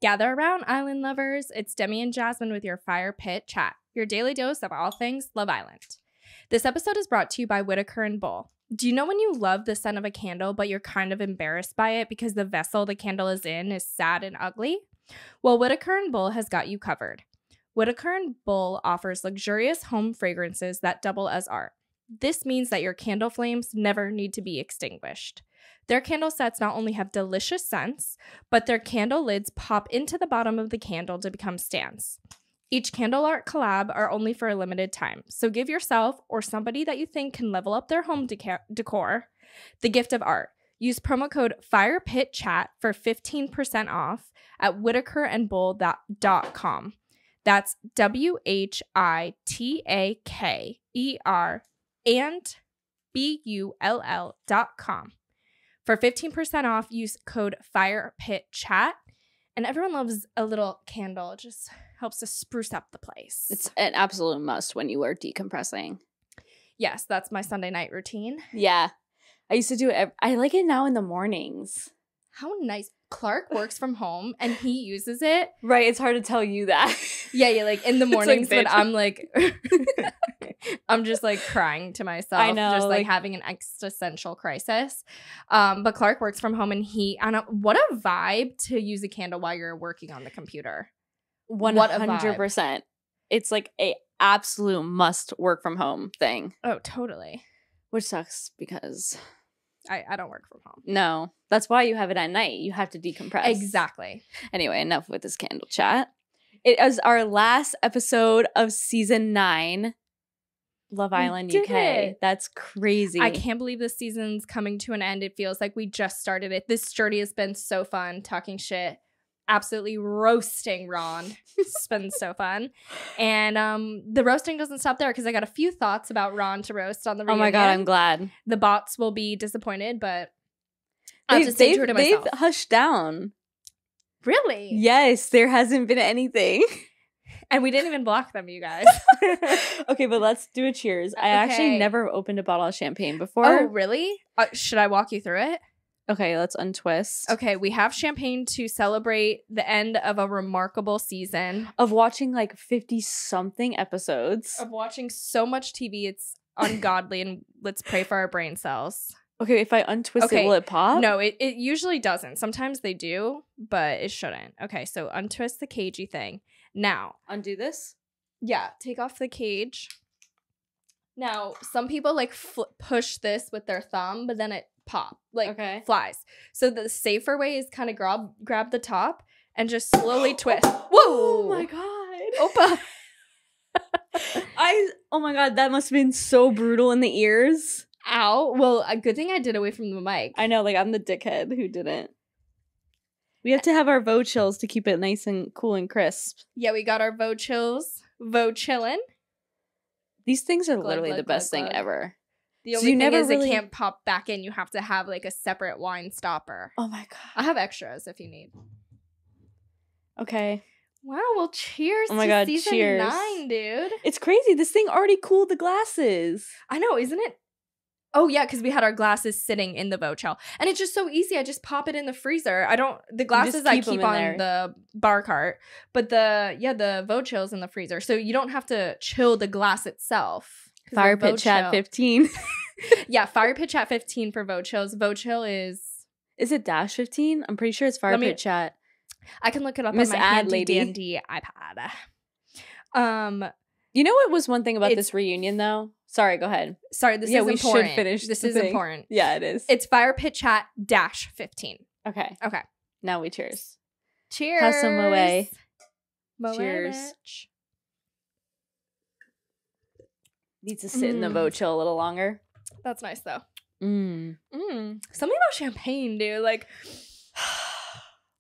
Gather around, island lovers. It's Demi and Jasmine with your Fire Pit Chat, your daily dose of all things Love Island. This episode is brought to you by Whitaker and Bull. Do you know when you love the scent of a candle, but you're kind of embarrassed by it because the vessel the candle is in is sad and ugly? Well, Whitaker and Bull has got you covered. Whitaker and Bull offers luxurious home fragrances that double as art. This means that your candle flames never need to be extinguished. Their candle sets not only have delicious scents, but their candle lids pop into the bottom of the candle to become stands. Each candle art collab are only for a limited time, so give yourself or somebody that you think can level up their home decor the gift of art. Use promo code FIREPITCHAT for 15% off at whitakerandbull.com. That's WHITAKER and BULL.com. For 15% off, use code FIREPITCHAT. And everyone loves a little candle. It just helps to spruce up the place. It's an absolute must when you are decompressing. Yes, that's my Sunday night routine. Yeah. I used to do it. I like it now in the mornings. How nice. Clark works from home and he uses it. Right. It's hard to tell you that. Yeah, like in the mornings like, when I'm like, I'm just like crying to myself. I know. Just like having an existential crisis. But Clark works from home and I don't know, what a vibe to use a candle while you're working on the computer. 100%. It's like a absolute must work from home thing. Oh, totally. Which sucks because I don't work from home. No, that's why you have it at night. You have to decompress. Exactly. Anyway, enough with this candle chat. It is our last episode of season 9, Love Island UK. It. That's crazy. I can't believe this season's coming to an end. It feels like we just started it. This journey has been so fun, talking shit, absolutely roasting Ron. It's been so fun. And the roasting doesn't stop there because I got a few thoughts about Ron to roast on the reunion. Oh my God, I'm glad. The bots will be disappointed, but I have to stay true to myself. They've hushed down. Really? Yes, there hasn't been anything. And we didn't even block them, you guys. Okay, but let's do a cheers. I actually never opened a bottle of champagne before. Oh, really? Should I walk you through it? Okay, let's untwist. Okay, we have champagne to celebrate the end of a remarkable season. Of watching like 50-something episodes. Of watching so much TV, it's ungodly, and let's pray for our brain cells. Okay, if I untwist it, will it pop? No, it usually doesn't. Sometimes they do, but it shouldn't. Okay, so untwist the cagey thing. Now. Undo this? Yeah, take off the cage. Now, some people like push this with their thumb, but then it flies. So the safer way is kind of grab the top and just slowly twist. Whoa! Oh my God. Opa! Oh my God, that must have been so brutal in the ears. Ow. Well, a good thing I did away from the mic. I know, like I'm the dickhead who didn't. We have to have our Vo chills to keep it nice and cool and crisp. Yeah, we got our Vo chills. Vo chillin'. These things are glug, literally glug, the best glug, thing glug. ever. The only thing is it can't pop back in. You have to have like a separate wine stopper. Oh my God. I have extras if you need. Okay. Wow, well cheers to season cheers. 9, dude. It's crazy. This thing already cooled the glasses. I know, isn't it? Oh yeah, because we had our glasses sitting in the Vochel. And it's just so easy. I just pop it in the freezer. The glasses I keep on there. the bar cart. But the Vochel's in the freezer. So you don't have to chill the glass itself. Fire Pit Chat 15. Yeah, Fire Pit Chat 15 for Vochels. Vochel is it dash 15? I'm pretty sure it's Fire Pit Chat. I can look it up Miss on my Ad handy Lady. dandy iPad. You know what was one thing about this reunion though? Sorry, go ahead. Sorry, this is important. We should finish this the is thing. important. Yeah, it is. It's Fire Pit Chat dash 15. Okay. Now we cheers. Cheers. Have some away. Cheers. Needs to sit in the Vo chill a little longer. That's nice though. Something Something about champagne, dude. Like,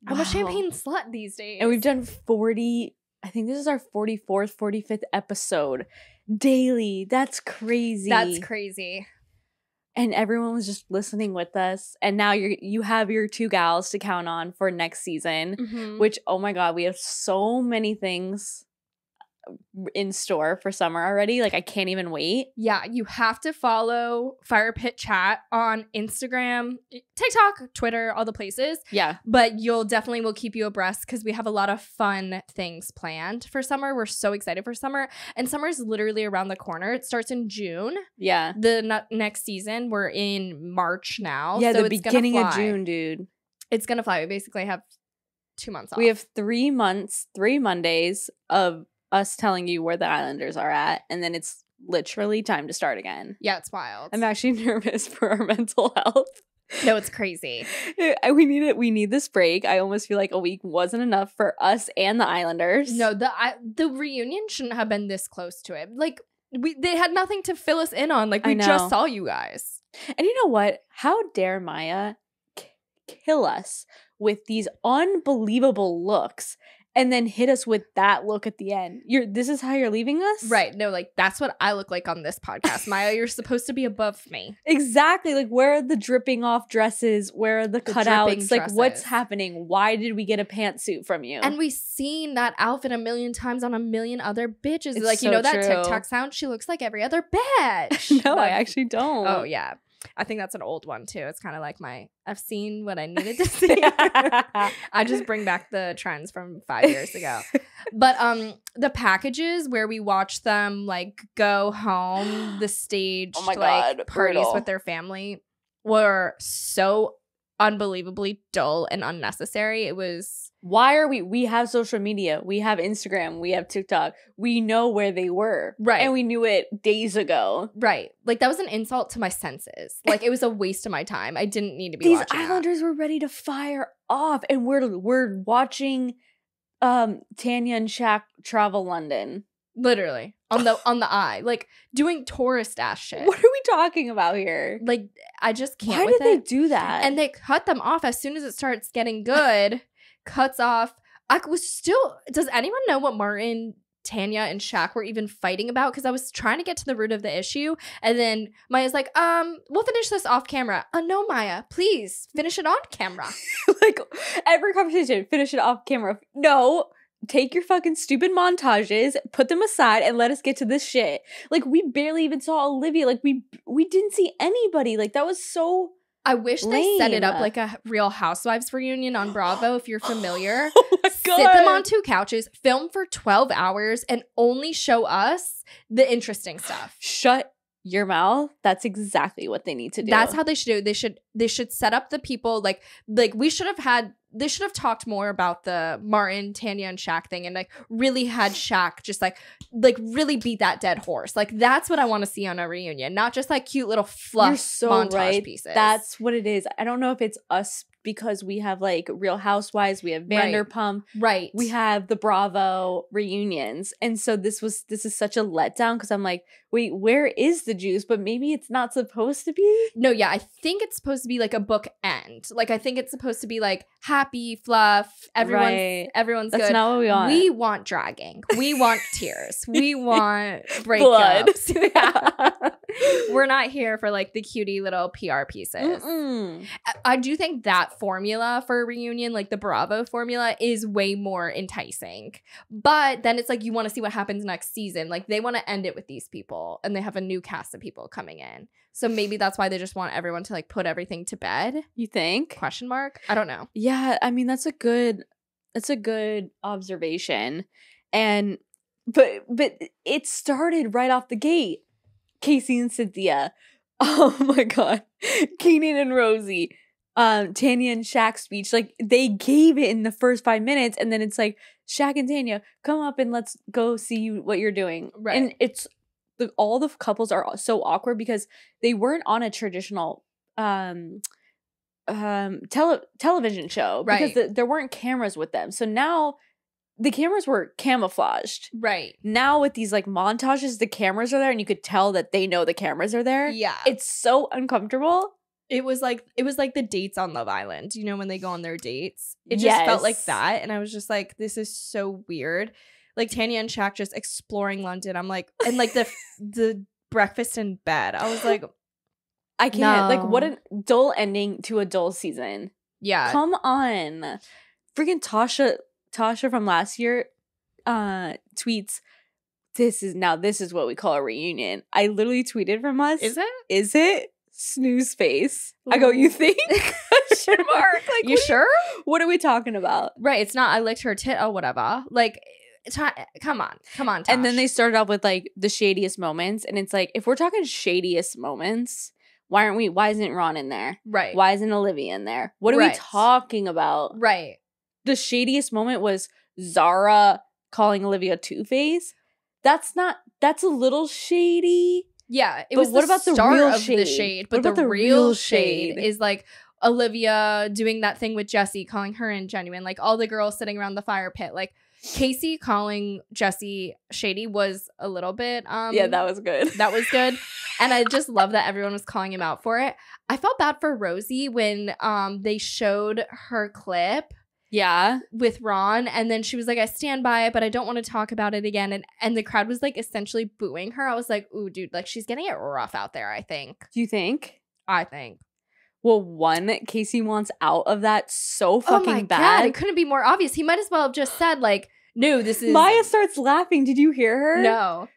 I'm a champagne slut these days. And we've done 40. I think this is our 44th, 45th episode daily. That's crazy. That's crazy. And everyone was just listening with us. And now you have your 2 gals to count on for next season, which, oh my God, we have so many things in store for summer already. Like, I can't even wait. Yeah, you have to follow Fire Pit Chat on Instagram, TikTok, Twitter, all the places. Yeah. But you'll definitely will keep you abreast because we have a lot of fun things planned for summer. We're so excited for summer. And summer is literally around the corner. It starts in June. Yeah. The next season, we're in March now. Yeah, so the beginning of June, dude. It's going to fly. We basically have 2 months off. We have 3 months, 3 Mondays of us telling you where the Islanders are at, and then it's literally time to start again. Yeah, it's wild. I'm actually nervous for our mental health. No, it's crazy. We need it. We need this break. I almost feel like a week wasn't enough for us and the Islanders. No, the reunion shouldn't have been this close to it. Like, they had nothing to fill us in on. Like, we just saw you guys. And you know what? How dare Maya kill us with these unbelievable looks and then hit us with that look at the end. This is how you're leaving us? Right. No, like, that's what I look like on this podcast. Maya, you're supposed to be above me. Exactly. Like, where are the dripping off dresses? Where are the cutouts? Like, what's happening? Why did we get a pantsuit from you? And we've seen that outfit a million times on a million other bitches. It's like, so you know that true. TikTok sound? She looks like every other bitch. No, I actually don't. Oh, yeah. I think that's an old one too. It's kind of like I've seen what I needed to see. I just bring back the trends from 5 years ago. But the packages where we watch them like go home, the staged like parties with their family were so unbelievably dull and unnecessary. It was. Why are we have social media, we have Instagram, we have TikTok, we know where they were, right? And we knew it days ago, right? Like, that was an insult to my senses. Like, it was a waste of my time. I didn't need to be these watching Islanders were ready to fire off, and we're watching Tanya and Shaq travel London, literally on the eye, like doing tourist ass shit. What are we talking about here? Like, I just can't. Why did they do that? And they cut them off as soon as it starts getting good. Cuts off. Does anyone know what Martin, Tanya, and Shaq were even fighting about? Because I was trying to get to the root of the issue, and then Maya's like, we'll finish this off camera. No, Maya, please finish it on camera. Like, every conversation, finish it off camera. No, take your fucking stupid montages, put them aside, and let us get to this shit. Like, we barely even saw Olivia. Like, we didn't see anybody. Like, that was so. I wish they set it up like a Real Housewives reunion on Bravo, if you're familiar. Oh my God. Sit them on 2 couches, film for 12 hours, and only show us the interesting stuff. Shut your mouth. That's exactly what they need to do. That's how they should do it. They should set up the people like they should have talked more about the Martin, Tanya, and Shaq thing, and like really had Shaq just like really beat that dead horse. Like, that's what I want to see on a reunion, not just like cute little fluff montage pieces. That's what it is. I don't know if it's us because we have like Real Housewives, we have Vanderpump, right? We have the Bravo reunions, and so this is such a letdown because I'm like, wait, where is the juice? But maybe it's not supposed to be. No, yeah, I think it's supposed to be like a book end. Like, I think it's supposed to be like happy fluff. Everyone's That's good. not what we want. We want dragging. We want tears. We want breakups. We're not here for like the cutie little PR pieces. I do think that formula for a reunion, like the Bravo formula, is way more enticing. But then it's like you want to see what happens next season. Like, they want to end it with these people, and they have a new cast of people coming in. So maybe that's why they just want everyone to like put everything to bed. You think? Question mark? I don't know. Yeah, I mean, that's a good observation. And but it started right off the gate. Casey and Cynthia. Oh my God. Keenan and Rosie. Tanya and Shaq's speech. Like, they gave it in the first 5 minutes, and then it's like, Shaq and Tanya, come up and let's go see what you're doing. Right. And it's all the couples are so awkward because they weren't on a traditional television show, right? Because there weren't cameras with them. So now the cameras were camouflaged. Right. Now with these like montages, the cameras are there, and you could tell that they know the cameras are there. Yeah. It's so uncomfortable. It was like the dates on Love Island, you know, when they go on their dates. It just felt like that, and I was just like, this is so weird. Like, Tanya and Shaq just exploring London. I'm like, and like the breakfast in bed. I was like, I can't. No. Like, what a dull ending to a dull season. Yeah. Come on. Freaking Tasha from last year tweets, this is what we call a reunion. I literally tweeted from us. Is it? Snooze face. I go, you think? Question mark. Like, you sure? What are we talking about? Right. It's not I licked her tit or whatever. Like, come on, Tosh. And then they started off with like the shadiest moments. And it's like, if we're talking shadiest moments, why isn't Ron in there? Right. Why isn't Olivia in there? What are we talking about? Right. The shadiest moment was Zara calling Olivia Two-Face. That's a little shady. Yeah, it but was what the about the start real of shade? the shade, What but about the real shade? shade is like Olivia doing that thing with Jessie, calling her ingenuine. Like all the girls sitting around the fire pit. Like Casey calling Jessie shady was a little bit. Yeah, that was good. That was good, and I just love that everyone was calling him out for it. I felt bad for Rosie when they showed her clip. Yeah. With Ron, and then she was like, I stand by it, but I don't want to talk about it again. And the crowd was like essentially booing her. I was like, ooh, dude, like she's getting it rough out there, I think. Do you think? I think. Well, one, Casey wants out of that so fucking oh my bad. God, it couldn't be more obvious. He might as well have just said, like, no, this is Maya starts laughing. Did you hear her? No.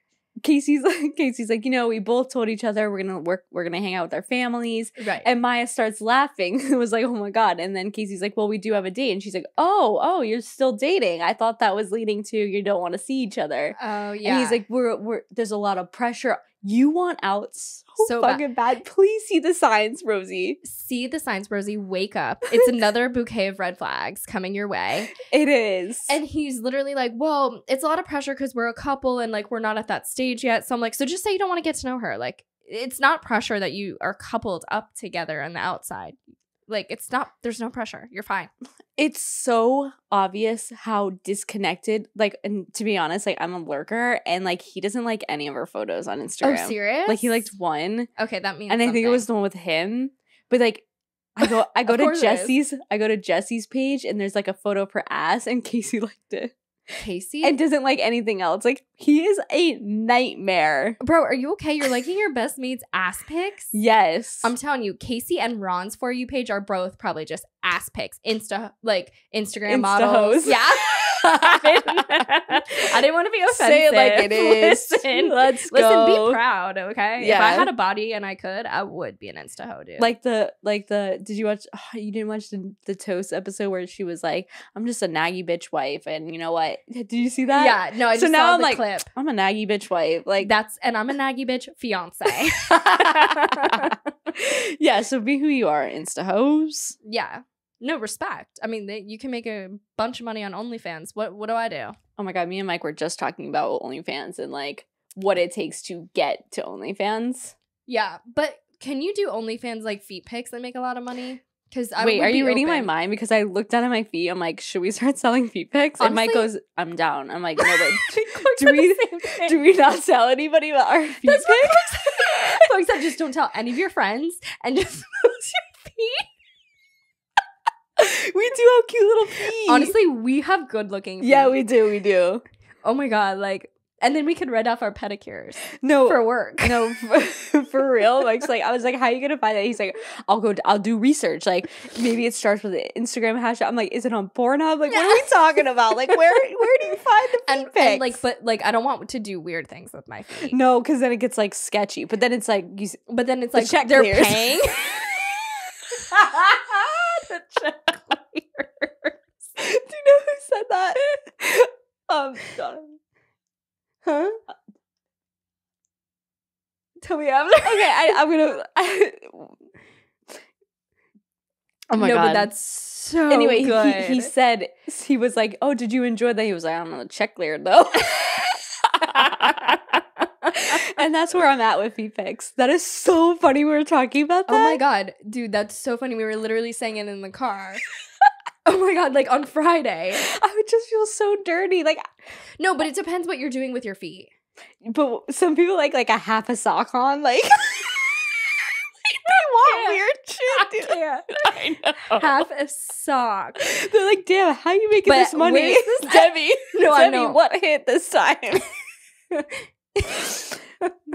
Casey's like, we both told each other we're gonna hang out with our families. Right. And Maya starts laughing. It was like, oh my God. And then Casey's like, well, we do have a date. And she's like, oh, you're still dating. I thought that was leading to you don't want to see each other. Oh yeah. And he's like, we're there's a lot of pressure. You want out so fucking bad. Please see the signs, Rosie. See the signs, Rosie. Wake up. It's another bouquet of red flags coming your way. It is. And he's literally like, well, it's a lot of pressure because we're a couple and like we're not at that stage yet. So I'm like, so just say you don't want to get to know her. Like, it's not pressure that you are coupled up together on the outside. Like, it's not, there's no pressure. You're fine. It's so obvious how disconnected, like, and to be honest, like, I'm a lurker, and, like, he doesn't like any of her photos on Instagram. Oh, serious? Like, he liked one. Okay, that means and I think it was the one with him. But, like, I go to Jesse's page, and there's, like, a photo of her ass, and Casey liked it. Casey? And doesn't like anything else. Like, he is a nightmare. Bro, are you okay? You're liking your best mate's ass pics? Yes. I'm telling you, Casey and Ron's For You page are both probably just ass pics. Instagram models. Yeah. I didn't want to be offensive. Say it like it is. Listen, be proud, okay? Yeah. If I had a body and I could, I would be an Insta hoe, dude. Did you watch, you didn't watch the Toast episode where she was like, I'm just a naggy bitch wife, and you know what? Did you see that? Yeah, no, I just saw the clip. I'm a naggy bitch wife. Like, and I'm a naggy bitch fiance. Yeah, so be who you are, Insta hoes. Yeah. No, respect. I mean, you can make a bunch of money on OnlyFans. What do I do? Oh my God, me and Mike were just talking about OnlyFans and like what it takes to get to OnlyFans. Yeah, but can you do OnlyFans like feet pics and make a lot of money? Wait, are you reading my mind? Because I looked down at my feet. I'm like, should we start selling feet pics? And Mike goes, I'm down. I'm like, no, but do we not tell anybody about our feet pics? Folks said, just don't tell any of your friends and just post your feet. We do have cute little feet. Honestly, we have good looking feet. Yeah, we do. Oh my God, like, and then we could write off our pedicures. No, for work. No, for real. Mike's like, I was like, how are you gonna find it? He's like, I'll do research. Like, maybe it starts with an Instagram hashtag. I'm like, is it on Pornhub? Like, what are we talking about? Like, where do you find the feet pics? And like, but like, I don't want to do weird things with my feet. No, because then it gets like sketchy. But then it's like, like check they're clears. paying. The check clears. Do you know who said that? Jonathan. Huh? Tell me after. Okay, I'm gonna. Oh my God. But that's so anyway, good. He said, he was like, oh, did you enjoy that? He was like, I don't know, check cleared though. And that's where I'm at with feet pics. That is so funny. We were talking about that. Oh my God, dude, that's so funny. We were literally saying it in the car. Oh my God, like on Friday. I would just feel so dirty. Like, no, but it depends what you're doing with your feet. But some people like a half a sock on, like. They want weird shit, dude. I know. Half a sock. They're like, damn, how you making this money? This Debbie. No, Debbie, I know. What hit this time?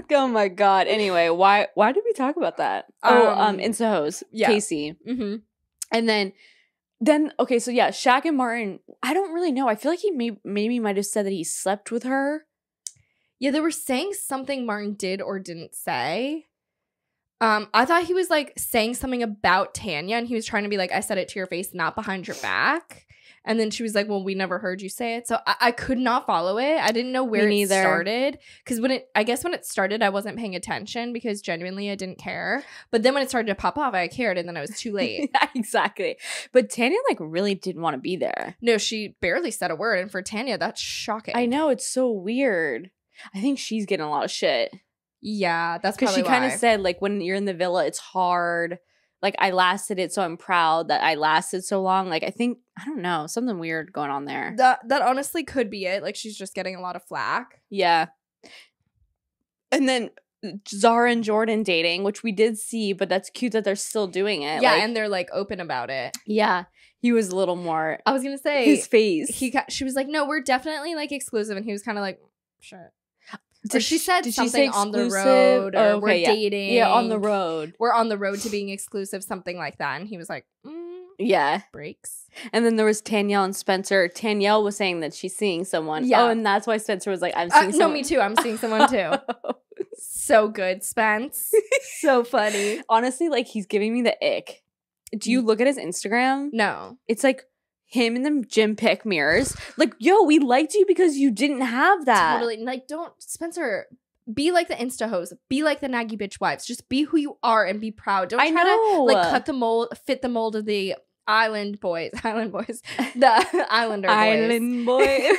Oh my God. Anyway, why did we talk about that? Insta hoes. Yeah. Casey. Mm-hmm. And then okay, so yeah, Shaq and Martin, I don't really know. I feel like he maybe might have said that he slept with her. Yeah, they were saying something Martin did or didn't say. I thought he was like saying something about Tanya, and he was trying to be like, I said it to your face, not behind your back. And then she was like, well, we never heard you say it. So I could not follow it. I didn't know where it started. Because when it started, I wasn't paying attention because genuinely I didn't care. But then when it started to pop off, I cared, and then it was too late. Yeah, exactly. But Tanya like really didn't want to be there. No, she barely said a word. And for Tanya, that's shocking. I know, it's so weird. I think she's getting a lot of shit. Yeah, that's probably why. Because she kind of said, like, when you're in the villa, it's hard. Like, I lasted it, so I'm proud that I lasted so long. Like, I think, I don't know, something weird going on there. That honestly could be it. Like, she's just getting a lot of flack. Yeah. And then Zara and Jordan dating, which we did see, but that's cute that they're still doing it. Yeah, like, and they're, like, open about it. Yeah. He was a little more. I was going to say. His face. She was like, no, we're definitely, like, exclusive. And he was kind of like, sure. She said something on the road, or okay, we're dating. Yeah, on the road. We're on the road to being exclusive, something like that. And he was like, yeah. Breaks. And then there was Tanyelle and Spencer. Tanyelle was saying that she's seeing someone. Yeah. Oh, and that's why Spencer was like, I'm seeing someone. No, me too. I'm seeing someone too. So good, Spence. So funny. Honestly, like, he's giving me the ick. Do you look at his Instagram? No. It's like him in the gym pic mirrors. Like, yo, we liked you because you didn't have that. Totally. Like, don't, Spencer, be like the Insta hoes. Be like the naggy bitch wives. Just be who you are and be proud. Don't try to, like, cut the mold, fit the mold of the island boys. The islander boys. Island boy.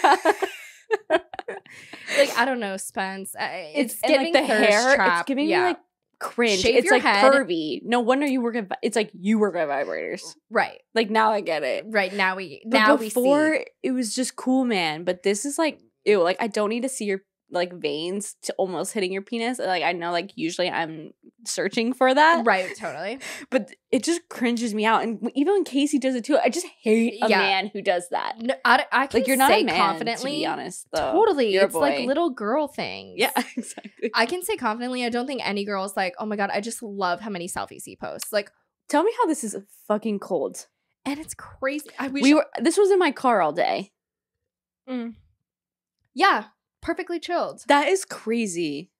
Like, I don't know, Spence. It's like giving the hair. trap. It's giving me, like, cringe. Shave it's your like head. curvy. No wonder you work at. It's like you work at vibrators, right? Like, now I get it. Right now we before, see. It was just cool, man. But this is like, ew. Like, I don't need to see your like veins to almost hitting your penis. Like, I know, like, usually I'm searching for that, right? Totally. But it just cringes me out. And even when Casey does it too, I just hate a man who does that. No, I can, like, you're not say a man, confidently, to be honest. Though. Totally, you're it's like little girl things. Yeah, exactly. I can say confidently, I don't think any girl's like, oh my god, I just love how many selfies he posts. Like, tell me how this is fucking cold. And it's crazy. This was in my car all day. Yeah, perfectly chilled. That is crazy.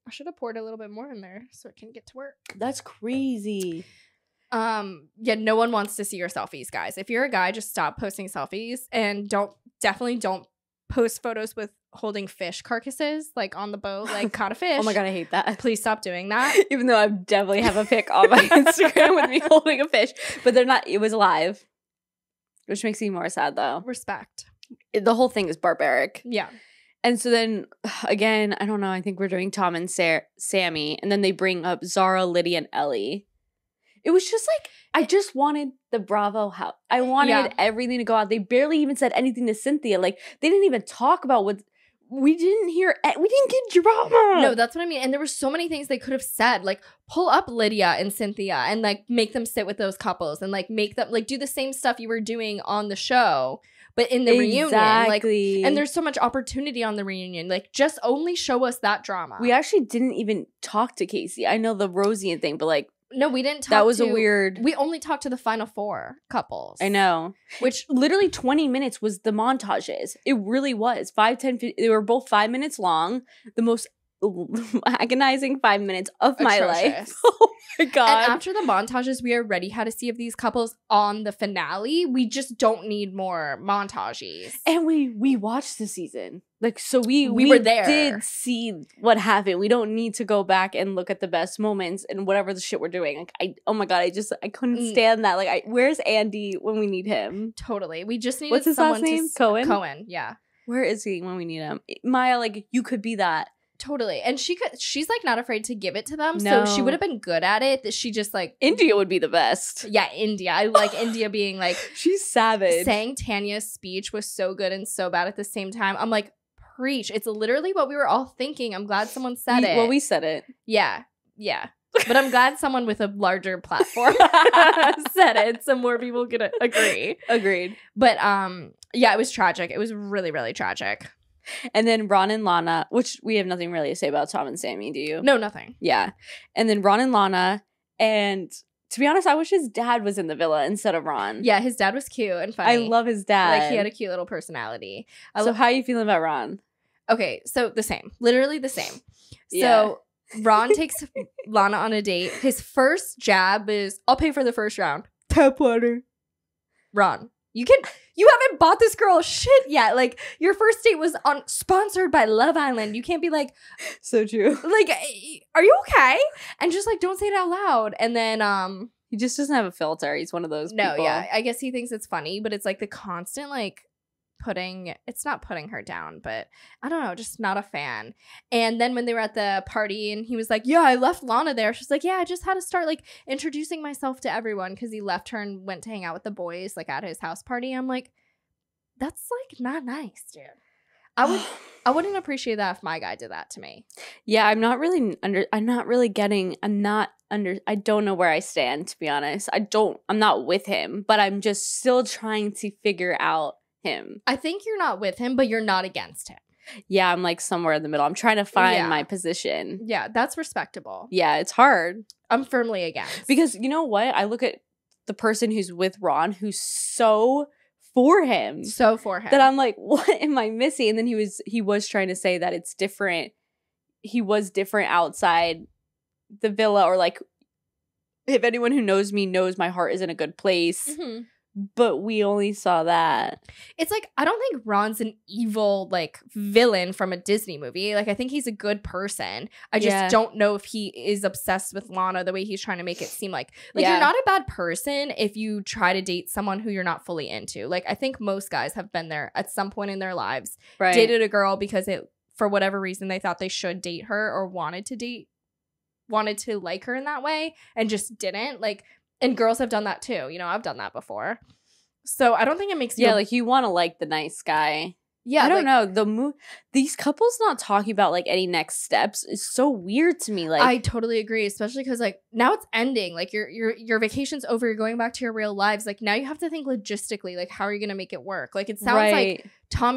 I should have poured a little bit more in there so it can get to work. That's crazy. Yeah, no one wants to see your selfies, guys. If you're a guy, just stop posting selfies, and definitely don't post photos with holding fish carcasses, like, on the boat, like, caught a fish. Oh my god, I hate that. Please stop doing that. Even though I definitely have a pic on my Instagram with me holding a fish, but they're not. It was alive, which makes me more sad though. Respect. The whole thing is barbaric. Yeah. And so then, again, I don't know. I think we're doing Tom and Sammy. And then they bring up Zara, Lydia, and Ellie. It was just like, I just wanted the Bravo house. I wanted everything to go out. They barely even said anything to Cynthia. Like, they didn't even talk about what... We didn't get drama. No, that's what I mean. And there were so many things they could have said. Like, pull up Lydia and Cynthia and, like, make them sit with those couples. And, like, make them, like, do the same stuff you were doing on the show. But in the reunion, like, and there's so much opportunity on the reunion. Like, just only show us that drama. We actually didn't even talk to Casey. I know the Rosie thing, but, like, no, we didn't talk. That was a weird. We only talked to the final 4 couples. I know. Which literally 20 minutes was the montages. It really was. 5, 10, 15, they were both 5 minutes long. The most agonizing 5 minutes of my life. Oh my god. And after the montages, we already had to see of these couples on the finale. We just don't need more montages. And we watched the season. Like, so we were there. Did see what happened. We don't need to go back and look at the best moments and whatever the shit we're doing. Like, oh my god, I couldn't stand that. Like, where's Andy when we need him? Totally. We just needed What's his last name? Cohen, yeah. Where is he when we need him? Maya, like, you could be that. Totally. And she's like not afraid to give it to them. No. So she would have been good at it. That she just like India would be the best. Yeah, India. I like India being like she's savage. Saying Tanya's speech was so good and so bad at the same time. I'm like, preach. It's literally what we were all thinking. I'm glad someone said it. Well, we said it. Yeah. Yeah. But I'm glad someone with a larger platform said it so more people could agree. Agreed. But yeah, it was tragic. It was really, really tragic. And then Ron and Lana, which we have nothing really to say about Tom and Sammy, do you? No, nothing. Yeah. And then Ron and Lana, and to be honest, I wish his dad was in the villa instead of Ron. Yeah, his dad was cute and funny. I love his dad. Like, he had a cute little personality. So how are you feeling about Ron? Okay, so the same. Literally the same. Yeah. So Ron takes Lana on a date. His first jab is, I'll pay for the first round. Tap water. Ron, you haven't bought this girl shit yet. Like, your first date was sponsored by Love Island. You can't be like, So true. like, are you okay? And just like, don't say it out loud. And then, He just doesn't have a filter. He's one of those people. yeah, I guess he thinks it's funny, but it's like the constant like it's not putting her down, but I don't know, just not a fan. And then when they were at the party and he was like, yeah, I left Lana there. She's like, yeah, I just had to start like introducing myself to everyone because he left her and went to hang out with the boys like at his house party. I'm like, that's like not nice, dude. I wouldn't appreciate that if my guy did that to me. Yeah, I don't know where I stand, to be honest. I'm not with him, but I'm just still trying to figure out him. I think you're not with him, but you're not against him. Yeah, I'm like somewhere in the middle. I'm trying to find my position. Yeah, that's respectable. Yeah, it's hard. I'm firmly against. Because you know what? I look at the person who's with Ron who's so for him. So for him. That I'm like, what am I missing? And then he was trying to say that it's different. He was different outside the villa, or like, if anyone who knows me knows my heart is in a good place. Mm-hmm. But we only saw that. It's like, I don't think Ron's an evil like villain from a Disney movie. Like, I think he's a good person. I just don't know if he is obsessed with Lana the way he's trying to make it seem like you're not a bad person if you try to date someone who you're not fully into. Like, I think most guys have been there at some point in their lives. Right. Dated a girl because for whatever reason they thought they should date her or wanted to like her in that way and just didn't. Like, and girls have done that too. You know, I've done that before. So I don't think it makes like you want to like the nice guy. Yeah, I don't know. These couples not talking about like any next steps is so weird to me. Like, I totally agree, especially because like now it's ending. Like your vacation's over. You're going back to your real lives. Like, now you have to think logistically. Like, how are you gonna make it work? Like, it sounds like Tom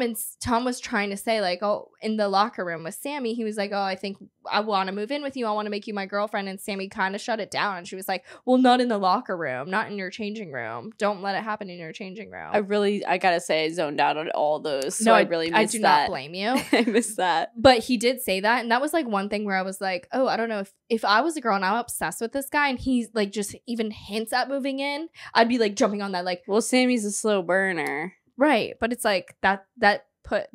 was trying to say like, oh, in the locker room with Sammy, he was like, oh, I think I want to move in with you. I want to make you my girlfriend. And Sammy kind of shut it down. And she was like, well, not in the locker room, not in your changing room. Don't let it happen in your changing room. I gotta say, I zoned out on all those. So I really missed that. I do not blame you. I missed that. But he did say that. And that was like one thing where I was like, oh, I don't know if I was a girl and I'm obsessed with this guy and he's like just even hints at moving in, I'd be like jumping on that. Like, well, Sammy's a slow burner. Right. But it's like that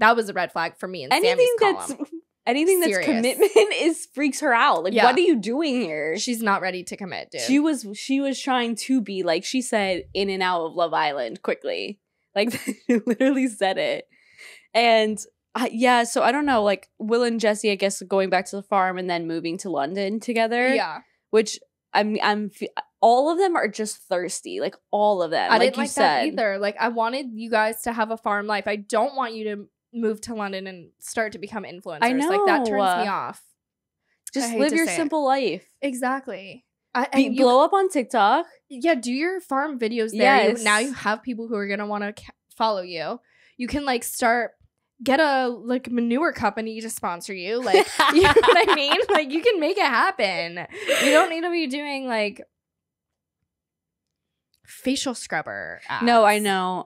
was a red flag for me in Sammy's column. Anything that's commitment freaks her out. Like, what are you doing here? She's not ready to commit, dude. She was trying to be, like she said, in and out of Love Island quickly. Like, she literally said it. And so I don't know, like Will and Jesse, I guess, going back to the farm and then moving to London together. Yeah. Which I'm all of them are just thirsty. Like, all of them. I didn't like that either. Like, I wanted you guys to have a farm life. I don't want you to move to London and start to become influencers. I know. Like, that turns me off. Just live your simple life. Exactly. Blow up on TikTok. Yeah, do your farm videos there. Yes. Now you have people who are going to want to follow you. You can, like, get a, like, manure company to sponsor you. Like, you know what I mean? Like, you can make it happen. You don't need to be doing, like, facial scrubber ads. No, I know.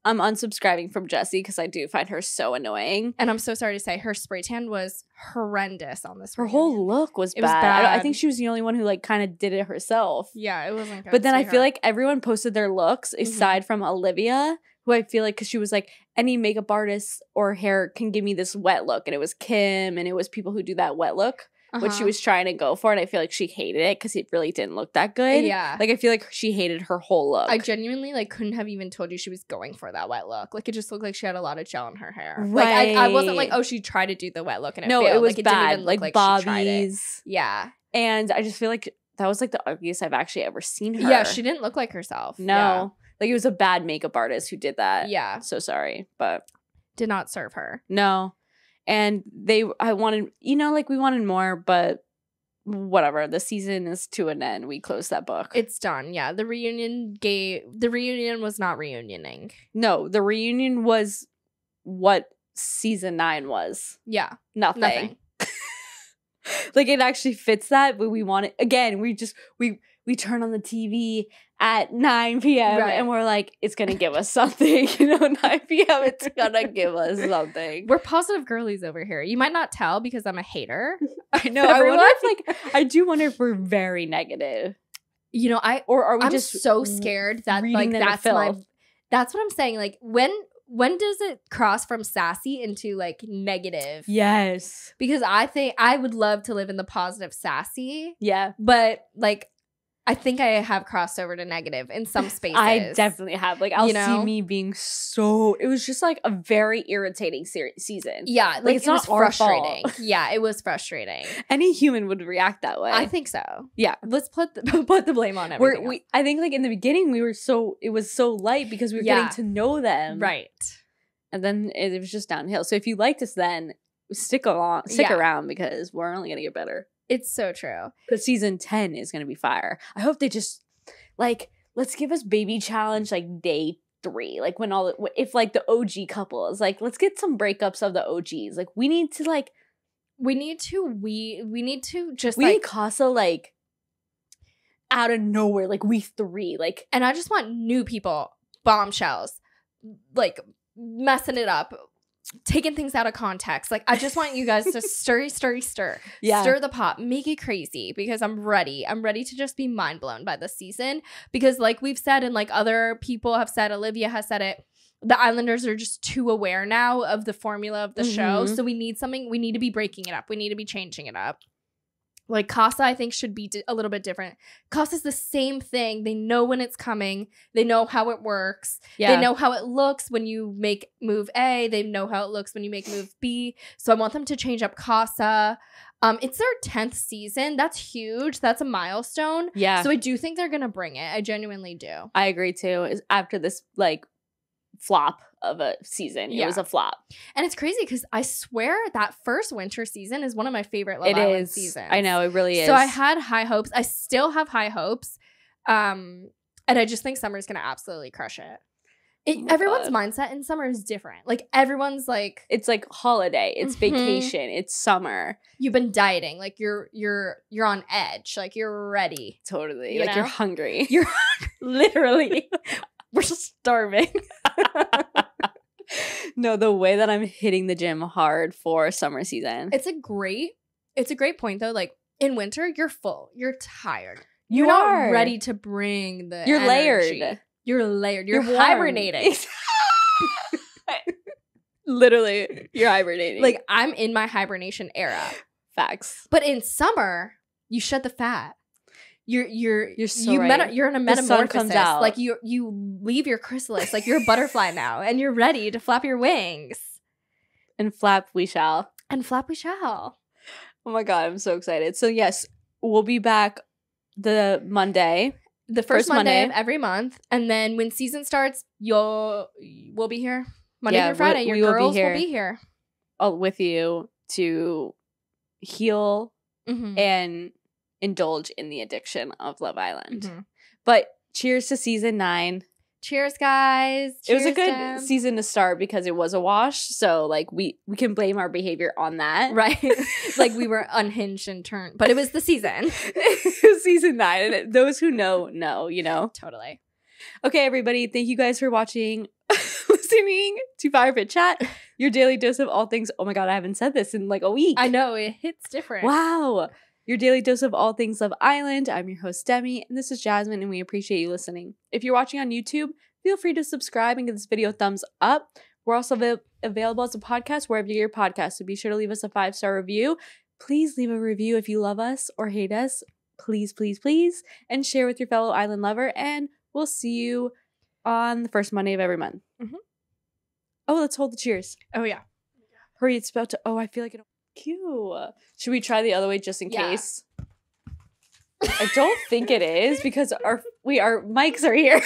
I'm unsubscribing from Jessie because I do find her so annoying. And I'm so sorry to say, her spray tan was horrendous on this. Her whole look was bad. I think she was the only one who like kind of did it herself. Yeah, it wasn't good. But then I feel like everyone posted their looks aside from Olivia, who I feel like, because she was like, any makeup artist or hair can give me this wet look. And it was Kim, and it was people who do that wet look. What she was trying to go for, and I feel like she hated it because it really didn't look that good. Yeah. Like, I feel like she hated her whole look. I genuinely, like, couldn't have even told you she was going for that wet look. Like, it just looked like she had a lot of gel in her hair. Right. Like, I wasn't like, oh, she tried to do the wet look and it failed. No, it was like, it bad. Didn't even look like babbyy's. Yeah. And I just feel like that was, like, the ugliest I've actually ever seen her. Yeah, she didn't look like herself. No. Yeah. Like, it was a bad makeup artist who did that. Yeah. So sorry, but. Did not serve her. No. And we wanted more, but whatever. The season is to an end. We closed that book. It's done. Yeah. The reunion was not reunioning. No, the reunion was what season 9 was. Yeah. Nothing. Like, it actually fits that, but we want it again. We we turn on the TV at 9 p.m. Right. and we're like, it's going to give us something. 9 p.m. it's going to give us something. We're positive girlies over here. You might not tell because I'm a hater. I know. I wonder if I do wonder if we're very negative. Or are we I'm just so scared that like that's what I'm saying. Like when does it cross from sassy into like negative? Yes. Because I think I would love to live in the positive sassy. Yeah. But like I think I have crossed over to negative in some spaces. I definitely have. Like, I'll see me being it was just like a very irritating season. Yeah. Like it's not frustrating. Our fault. Yeah, it was frustrating. Any human would react that way. I think so. Yeah. Let's put the blame on everything. I think like in the beginning it was so light because we were getting to know them. Right. And then it was just downhill. So if you liked us then, stick around because we're only going to get better. It's so true. Because season 10 is going to be fire. I hope they just, like, let's give us baby challenge, like, day 3. Like, if, like, the OG couples, like, let's get some breakups of the OGs. Like, we need Casa, like, out of nowhere, like, week 3. Like, and I just want new people, bombshells, like, messing it up. Taking things out of context. Like, I just want you guys to stir. Yeah. Stir the pot. Make it crazy because I'm ready. I'm ready to just be mind blown by this season because like we've said and like other people have said, Olivia has said it, the Islanders are just too aware now of the formula of the show. So we need something. We need to be breaking it up. We need to be changing it up. Like Casa, I think, should be a little bit different. Casa's the same thing. They know when it's coming. They know how it works. Yeah. They know how it looks when you make move A. They know how it looks when you make move B. So I want them to change up Casa. It's their 10th season. That's huge. That's a milestone. Yeah. So I do think they're going to bring it. I genuinely do. I agree, too. After this, like, flop of a season. It was a flop. And it's crazy because I swear that first winter season is one of my favorite Love Island seasons. I know, it really is. So I had high hopes. I still have high hopes. And I just think summer's going to absolutely crush it. Everyone's mindset in summer is different. Like everyone's like, it's like holiday, it's vacation, it's summer. You've been dieting, like you're on edge, like you're ready. Totally. You're hungry. You're literally. We're starving. No, the way that I'm hitting the gym hard for summer season. It's a great point though. Like in winter, you're full. You're tired. You're not ready to bring the You're energy. layered. You're layered. You're hibernating. Literally, you're hibernating. Like I'm in my hibernation era. Facts. But in summer, you shed the fat. You're so right. You're in a metamorphosis. The sun comes out. Like you leave your chrysalis. Like you're a butterfly now, and you're ready to flap your wings. And flap we shall. And flap we shall. Oh my god, I'm so excited. So yes, we'll be back the Monday. The first Monday of every month. And then when season starts, we'll be here. Monday through Friday. Your girls will be here. With you to heal and indulge in the addiction of Love Island. But cheers to season 9. Cheers, guys. It was a good season to start because it was a wash. So like we can blame our behavior on that. Right. Like we were unhinged and turned. But it was the season. Season 9. And those who know, you know. Totally. Okay, everybody. Thank you guys for watching, listening to Fire Pit Chat. Your daily dose of all things. Oh my god, I haven't said this in like a week. I know. It hits different. Wow. Your daily dose of all things Love Island. I'm your host, Demi, and this is Jasmine, and we appreciate you listening. If you're watching on YouTube, feel free to subscribe and give this video a thumbs up. We're also available as a podcast wherever you get your podcasts, so be sure to leave us a 5-star review. Please leave a review if you love us or hate us. Please, please, please. And share with your fellow Island lover, and we'll see you on the first Monday of every month. Oh, let's hold the cheers. Oh, yeah. Hurry, it's about to... Oh, I feel like it... Cute. Should we try the other way just in case? I don't think it is because our mics are here.